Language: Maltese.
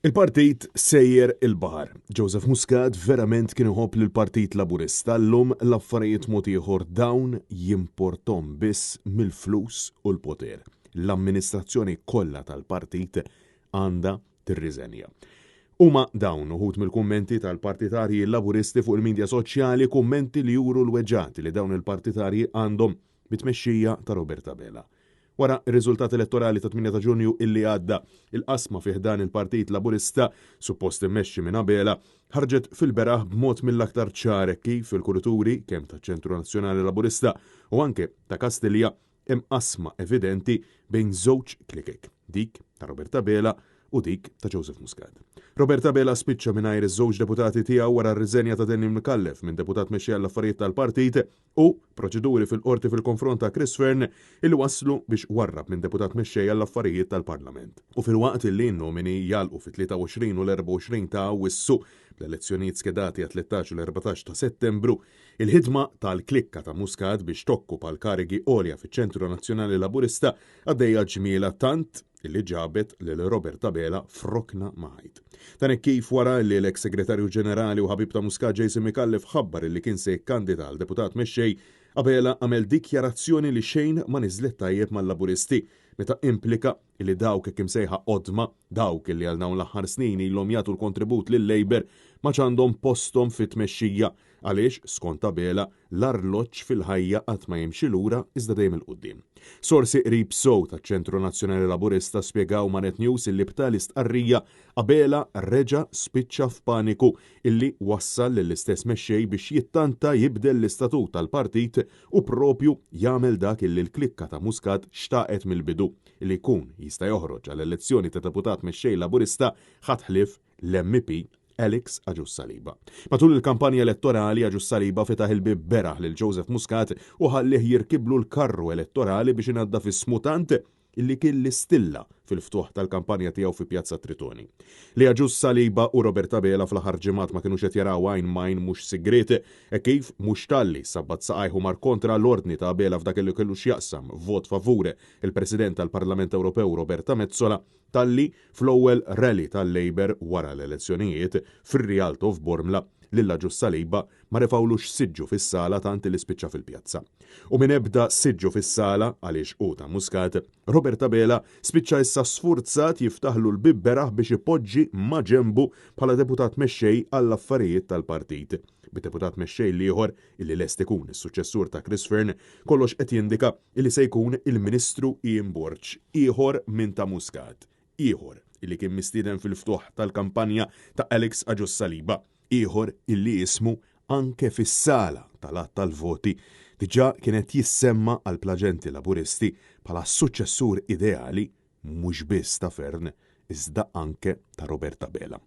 Il-partit sejjer il-bahar. Joseph Muscat verament kien iħobb li l-Partit Laburista llum l-affarijiet mod ieħor dawn jimportom biss mill-flus u l-poter. L-amministrazzjoni kollha tal-partit għandha tirriżenja. Huma dawn uħud mill-kummenti tal-partitarji laburisti fuq il-medja soċjali, kummenti li juru l-weġġati li dawn il-partitarji għandhom bit-tmexxija ta' Roberta Bela. Wara r-riżultat elettorali ta' 8 ta' Ġunju illi għadda il-qasma fih dan il-Partit Laburista, suppost immexxi minn Bela, ħarġet fil-beraħ b'mod mill-aktar ċar kif il-kurituri kemm taċ-Ċentru Nazzjonali Laburista u anke ta' Kastilja hemm qasma evidenti bejn żewġ klikek, dik ta' Roberta Bela u dik ta' Joseph Muscat. Roberta Bela spiċċa mingħajr iż-żewġ deputati tiegħu wara r-riżenja ta' Denny Mkallef minn deputat mexxej għall-affarijiet tal-partit u proċeduri fil-qorti fil-konfront ta' Chris Fern illi waslu biex warrab minn deputat mexxej għall-affarijiet tal-Parlament. U fil-waqt illi n-nomini jalqu fit-23 u l-24 ta' Awwissu bl-elezzjonijiet skedati għat 13 u l-14 ta' Settembru, il-ħidma tal-klikka ta' Muscat biex tokkupa l-karigi għolja fiċ-Ċentru Nazzjonali Laburista għaddejja ġmiela tant illi ġabet lil Roberta Bela frokna maħajt. Dan kif wara li l-eks segretarju ġenerali u ħabib ta' Muscat Jason Mkallef ħabbar illi kien se jikkandida għal deputat mexxej, Bela għamel dikjarazzjoni li xejn ma niżlet tajjeb mal-Laburisti meta implika li dawk kemm sejħa qodma, dawk li għal dawn l-aħħar snin ilhom jagħtu l-kontribut lil-Labor ma ċandhom posthom fit-tmexxija għaliex skont Bela l-arloġġ fil-ħajja qatt ma jimxi lura iżda dejjem il-qudiem. Sorsi qrib sew taċ-Ċentru Nazzjonali Laburista spjegaw ma' Net News illi b'tali stqarrija Bela reġa' spiċċa f'paniku illi wassal lill-istess mexxej biex jittanta jibdel l-istatut tal-partit u propju jagħmel dak illi l-klikka ta' Muscat xtaqet mill-bidu illi jkun jista' joħroġ għall-elezzjoni ta' deputat mexxej Laburista ħatħlif l-MP Alex Agius Saliba. Matul il-kampanja elettorali Agius Saliba fetaħ il-bib beraħ lil Joseph Muscat u ħallih jirkiblu l-karru elettorali biex inadda fis-smutant illi kien l-istilla fil-ftuħ tal-kampanja tiegħu fi Pjazza Tritoni. Li Agius Saliba u Roberta Bela fl-aħħar ġimgħat ma kinux qed jaraw għajn majn mhux sigriet kif mhux talli sabbat saqajhu mar kontra l-ordni ta' Bela f'dak li kellu x'jaqsam vot favure il-President tal-Parlament Ewropew Roberta Metsola talli fl-ewwel rally tal-Labor wara l-elezzjonijiet fir-Rialto f'Bormla lil Agius Saliba ma refawlux siġġu fis-sala tant li spiċċa fil-pjazza. U min ebda siġġu fis-sala għaliex u ta' Muscat, Roberta Bela spiċċa issa sfurzat jiftaħlu l-bib beraħ biex ipoġġi ma' ġembu bħala deputat mexxej għall-affarijiet tal-partit. Bid-deputat mexxej ieħor illi lest ikun is-suċċessur ta' Chris Fern kollox qed jindika illi se jkun il-Ministru Ian Borg, ieħor minn ta' Muscat, ieħor illi kien mistieden fil-ftuħ tal-kampanja ta' Alex Agius Saliba, ieħor illi jismu anke fis-sala tal-att tal-voti diġà kienet jissemma għal plaġenti laburisti bħala suċċessur ideali mhux biss ta' Fern iżda anke ta' Roberta Bela.